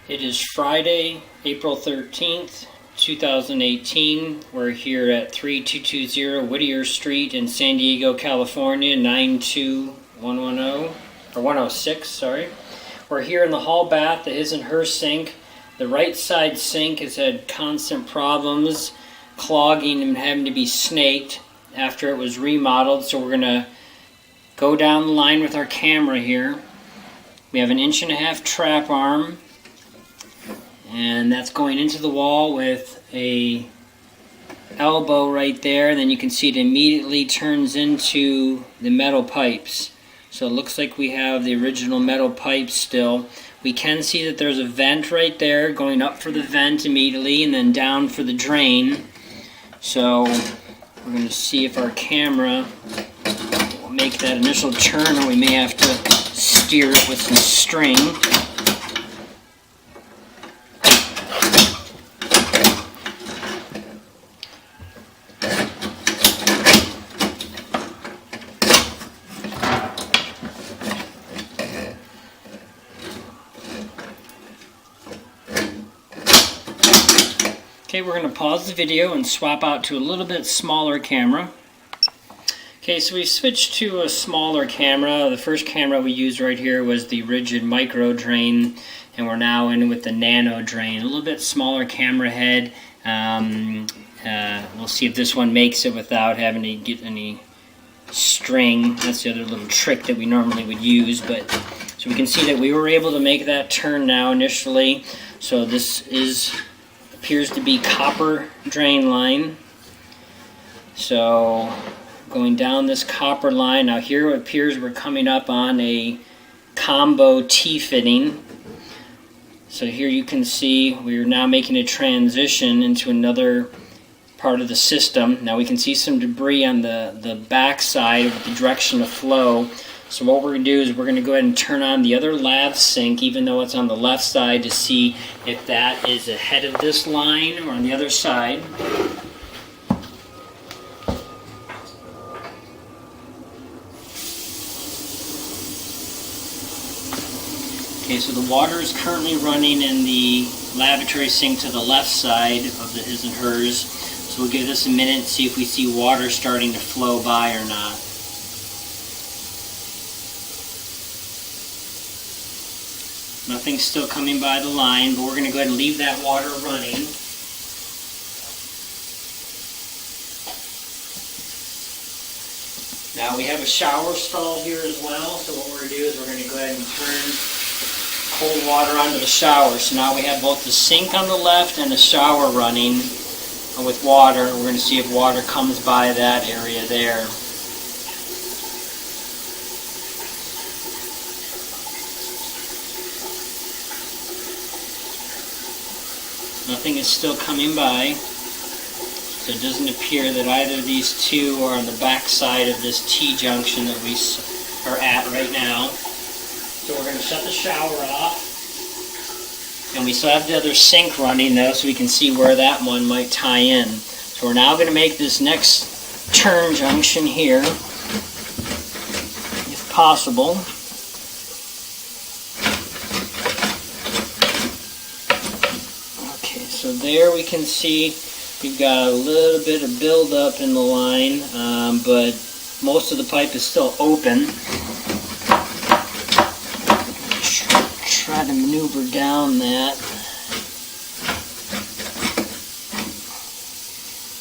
It is Friday, April 13th, 2018. We're here at 3220 Whittier Street in San Diego, California, 92110, or 106, sorry. We're here in the hall bath, the his and her sink. The right side sink has had constant problems, clogging and having to be snaked after it was remodeled. So we're going to go down the line with our camera here. We have an 1.5-inch trap arm, and that's going into the wall with a elbow right there, and then you can see it immediately turns into the metal pipes. So it looks like we have the original metal pipes still. We can see that there's a vent right there going up for the vent immediately and then down for the drain. So we're going to see if our camera will make that initial turn, or we may have to steer it with some string. Okay, we're going to pause the video and swap out to a little bit smaller camera. Okay, so we've switched to a smaller camera. The first camera we used right here was the rigid micro drain, and we're now in with the nano drain. A little bit smaller camera head. We'll see if this one makes it without having to get any string. That's the other little trick that we normally would use. But so we can see that we were able to make that turn now initially. So this appears to be copper drain line. So going down this copper line, now here it appears we're coming up on a combo T-fitting. So here you can see we're now making a transition into another part of the system. Now we can see some debris on the back side with the direction of flow. So what we're going to do is we're going to go ahead and turn on the other lav sink, even though it's on the left side, to see if that is ahead of this line or on the other side. Okay, so the water is currently running in the lavatory sink to the left side of the his and hers. So we'll give this a minute and see if we see water starting to flow by or not. Nothing's still coming by the line, but we're going to go ahead and leave that water running. Now we have a shower stall here as well, so what we're going to do is we're going to go ahead and turn cold water onto the shower. So now we have both the sink on the left and the shower running with water. We're going to see if water comes by that area there. Nothing is still coming by, so it doesn't appear that either of these two are on the back side of this T-junction that we are at right now. So we're going to shut the shower off, and we still have the other sink running though, so we can see where that one might tie in. So we're now going to make this next turn junction here, if possible. So there we can see we've got a little bit of buildup in the line, but most of the pipe is still open. Try to maneuver down that.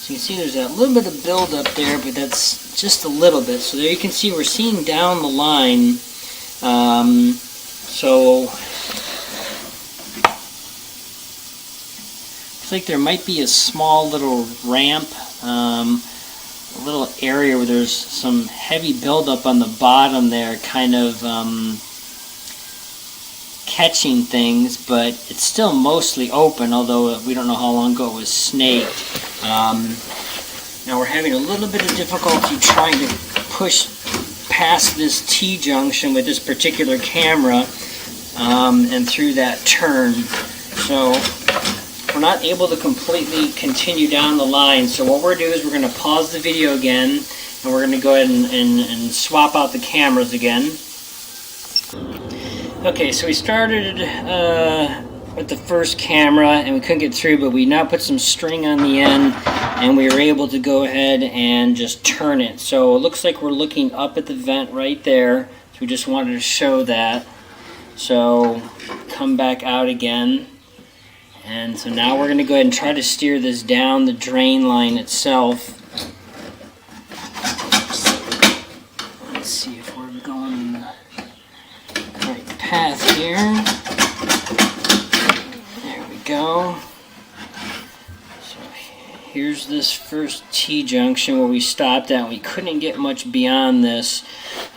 So you can see there's a little bit of buildup there, but that's just a little bit. So there you can see we're seeing down the line. Like there might be a small little ramp, a little area where there's some heavy buildup on the bottom there, kind of catching things, but it's still mostly open, although we don't know how long ago it was snaked. Now we're having a little bit of difficulty trying to push past this T-junction with this particular camera and through that turn. So we're not able to completely continue down the line, so what we're going to do is we're going to pause the video again, and we're going to go ahead and swap out the cameras again. Okay, so we started with the first camera and we couldn't get through, but we now put some string on the end and we were able to go ahead and just turn it. So it looks like we're looking up at the vent right there. So we just wanted to show that. So come back out again. And so now we're going to go ahead and try to steer this down the drain line itself. Let's see if we're going in the right path here. There we go. So here's this first T-junction where we stopped at. We couldn't get much beyond this.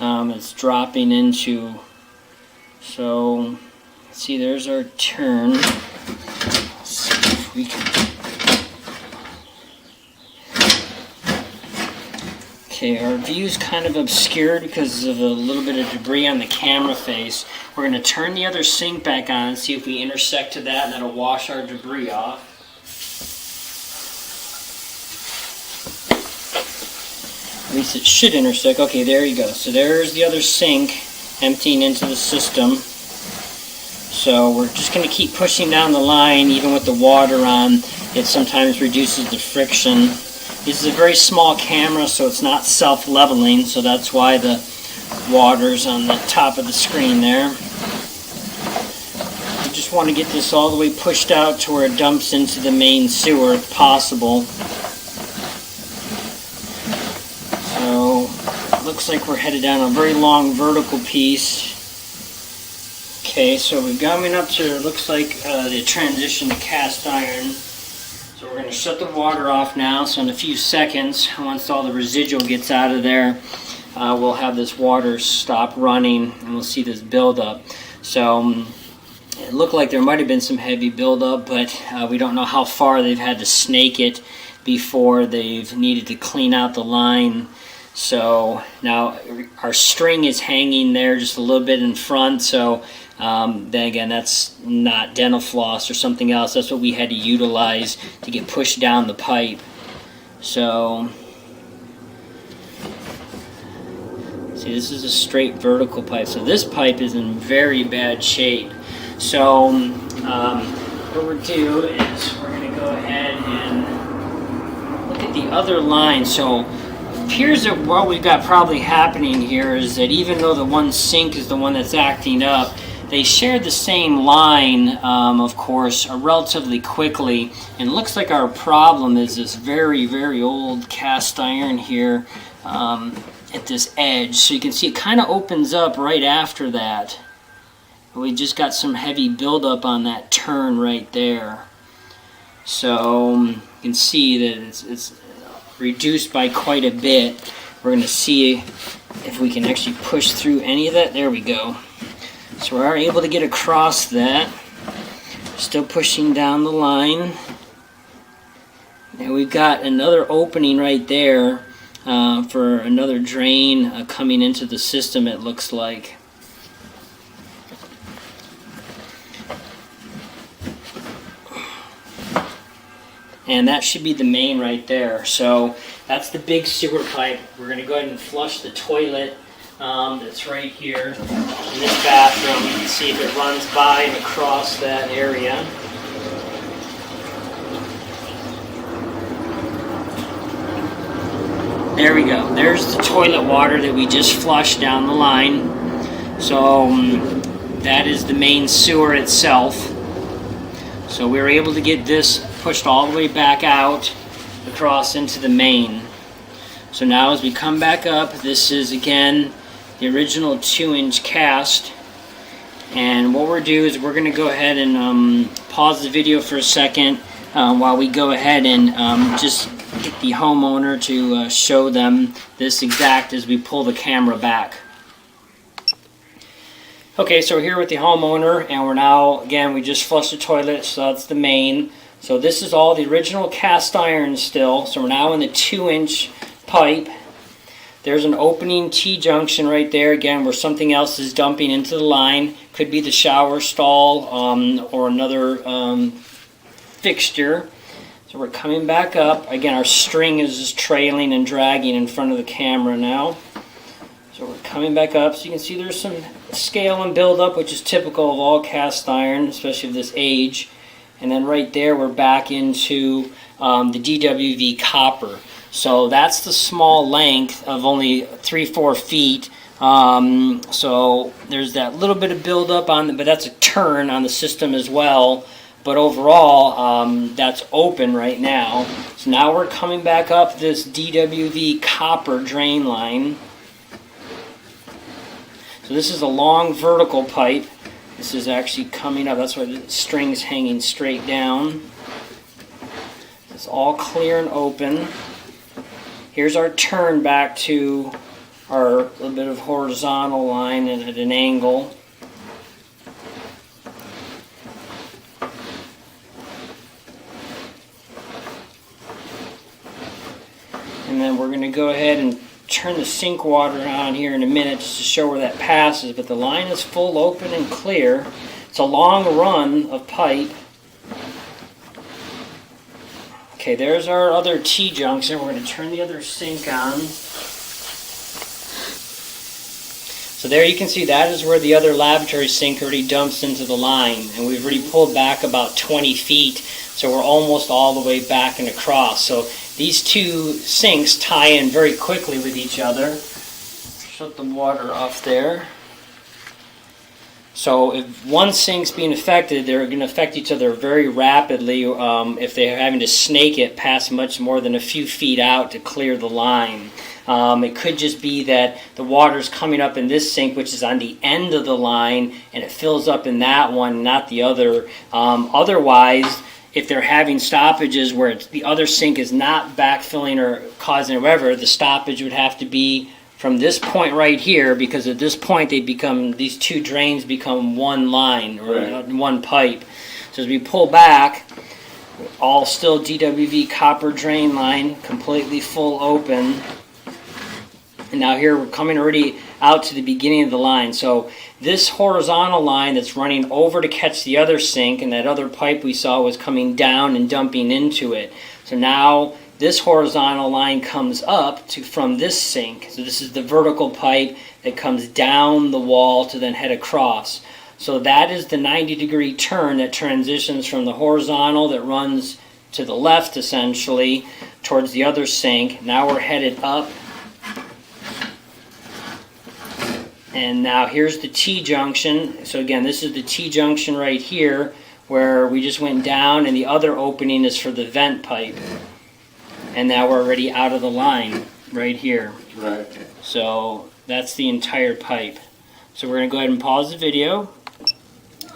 It's dropping into. So see, there's our turn. Let's see if we can. Okay, our view's kind of obscured because of a little bit of debris on the camera face. We're going to turn the other sink back on and see if we intersect to that, and that'll wash our debris off. At least it should intersect. Okay, there you go. So there's the other sink emptying into the system. So we're just going to keep pushing down the line. Even with the water on, it sometimes reduces the friction. This is a very small camera, so it's not self-leveling, so that's why the water's on the top of the screen there. We just want to get this all the way pushed out to where it dumps into the main sewer if possible. So it looks like we're headed down a very long vertical piece. Okay, so we're coming up to, it looks like the transition to cast iron. So we're going to shut the water off now, so in a few seconds, once all the residual gets out of there, we'll have this water stop running and we'll see this buildup. So it looked like there might have been some heavy buildup, but we don't know how far they've had to snake it before they've needed to clean out the line. So now our string is hanging there just a little bit in front, so then again, that's not dental floss or something else. That's what we had to utilize to get pushed down the pipe. So, see, this is a straight vertical pipe. So this pipe is in very bad shape. So what we're do is we're going to go ahead and look at the other line. So it appears that what we've got probably happening here is that even though the one sink is the one that's acting up, they shared the same line, of course, relatively quickly, and it looks like our problem is this very, very old cast iron here at this edge. So you can see it kind of opens up right after that. We just got some heavy buildup on that turn right there. So you can see that it's reduced by quite a bit. We're going to see if we can actually push through any of that. There we go. So we are able to get across that. Still pushing down the line. And we've got another opening right there for another drain coming into the system, it looks like. And that should be the main right there. So that's the big sewer pipe. We're going to go ahead and flush the toilet that's right here in this bathroom. You can see if it runs by and across that area. There we go. There's the toilet water that we just flushed down the line. So that is the main sewer itself. So we were able to get this pushed all the way back out across into the main. So now as we come back up, this is again the original 2-inch cast, and what we're doing is we're going to go ahead and pause the video for a second while we go ahead and just get the homeowner to show them this exact as we pull the camera back. Okay, so we're here with the homeowner, and we're now, again, we just flushed the toilet, so that's the main. So this is all the original cast iron still, so we're now in the 2-inch pipe. There's an opening T-junction right there, again, where something else is dumping into the line. Could be the shower stall or another fixture. So we're coming back up. Again, our string is just trailing and dragging in front of the camera now. So we're coming back up. So you can see there's some scale and buildup, which is typical of all cast iron, especially of this age. And then right there, we're back into the DWV copper. So that's the small length of only 3-4 feet. So there's that little bit of buildup on, but that's a turn on the system as well. But overall, that's open right now. So now we're coming back up this DWV copper drain line. So this is a long vertical pipe. This is actually coming up. That's why the string's hanging straight down. It's all clear and open. Here's our turn back to our little bit of horizontal line and at an angle. And then we're going to go ahead and turn the sink water on here in a minute just to show where that passes, but the line is full open and clear. It's a long run of pipe. Okay, there's our other T-junction. We're going to turn the other sink on. So there you can see that is where the other laboratory sink already dumps into the line, and we've already pulled back about 20 feet, so we're almost all the way back and across. So these two sinks tie in very quickly with each other. Shut the water off there. So if one sink's being affected, they're going to affect each other very rapidly if they're having to snake it past much more than a few feet out to clear the line. It could just be that the water's coming up in this sink, which is on the end of the line, and it fills up in that one, not the other. Otherwise, if they're having stoppages where the other sink is not backfilling or causing whatever, the stoppage would have to be from this point right here, because at this point these two drains become one line or one pipe. So as we pull back, all still DWV copper drain line, completely full open. And now here we're coming already out to the beginning of the line. So this horizontal line that's running over to catch the other sink, and that other pipe we saw was coming down and dumping into it. So now this horizontal line comes up from this sink. So this is the vertical pipe that comes down the wall to then head across. So that is the 90-degree turn that transitions from the horizontal that runs to the left essentially towards the other sink. Now we're headed up. And now here's the T-junction. So again, this is the T-junction right here where we just went down, and the other opening is for the vent pipe. And now we're already out of the line right here. Right. So that's the entire pipe. So we're going to go ahead and pause the video.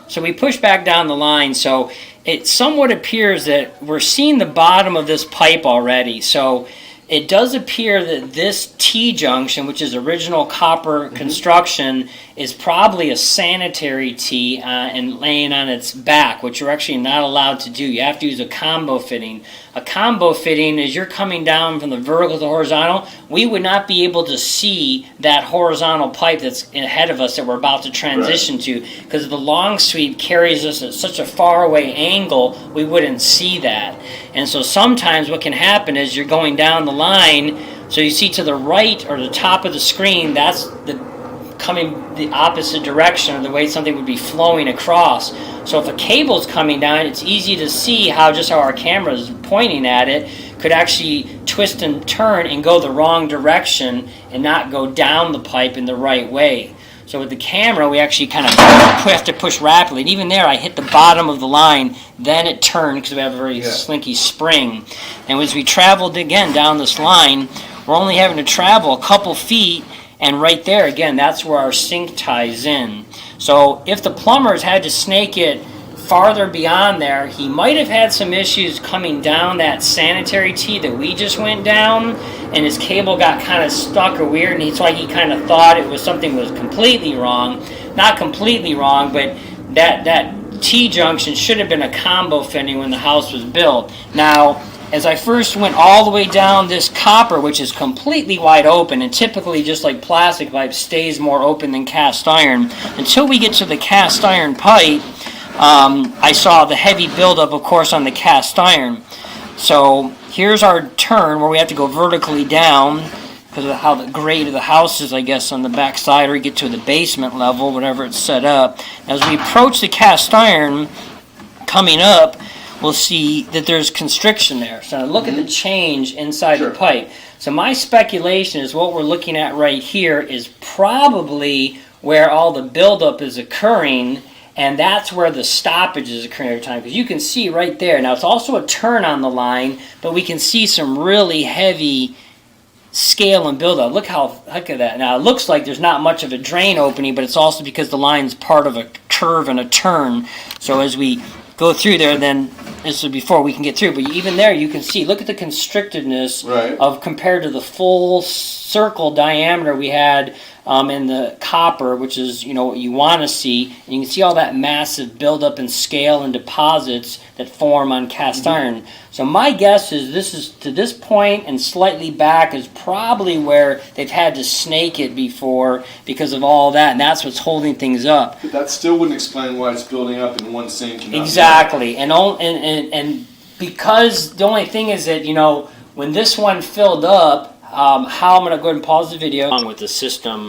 So we push back down the line, so it somewhat appears that we're seeing the bottom of this pipe already. So it does appear that this T-junction, which is original copper construction, is probably a sanitary T and laying on its back, which you're actually not allowed to do. You have to use a combo fitting. A combo fitting, as you're coming down from the vertical to the horizontal, we would not be able to see that horizontal pipe that's ahead of us that we're about to transition to, because the long sweep carries us at such a far away angle, we wouldn't see that. And so sometimes what can happen is you're going down the line, so you see to the right or the top of the screen, that's coming the opposite direction of the way something would be flowing across. So if a cable's coming down, it's easy to see how just how our camera is pointing at it could actually twist and turn and go the wrong direction and not go down the pipe in the right way. So with the camera, we actually kind of have to push rapidly. And even there, I hit the bottom of the line, then it turned because we have a very slinky spring. And as we traveled again down this line, we're only having to travel a couple feet, and right there, again, that's where our sink ties in. So if the plumbers had to snake it farther beyond there, he might have had some issues coming down that sanitary T that we just went down, and his cable got kind of stuck or weird, and that's why he kind of thought it was something was completely wrong. Not completely wrong, but that T-junction should have been a combo fitting when the house was built. Now, as I first went all the way down this copper, which is completely wide open, and typically just like plastic pipe stays more open than cast iron, until we get to the cast iron pipe, I saw the heavy buildup, of course, on the cast iron. So here's our turn where we have to go vertically down, because of how the grade of the house is, I guess, on the back side, or you get to the basement level, whatever it's set up. As we approach the cast iron coming up, we'll see that there's constriction there. So look at the change inside the pipe. So my speculation is what we're looking at right here is probably where all the buildup is occurring, and that's where the stoppage is occurring every time. Because you can see right there. Now, it's also a turn on the line, but we can see some really heavy scale and buildup. Look at that. Now, it looks like there's not much of a drain opening, but it's also because the line's part of a curve and a turn. So as we go through there, then this is before we can get through. But even there, you can see, look at the constrictedness of compared to the full circle diameter we had in the copper, which is, you know, what you want to see. And you can see all that massive buildup and scale and deposits that form on cast iron. So my guess is this is to this point and slightly back is probably where they've had to snake it before because of all that, and that's what's holding things up. But that still wouldn't explain why it's building up in one sink. Exactly, and because the only thing is that, you know, when this one filled up, how I'm going to go ahead and pause the video. Along with the system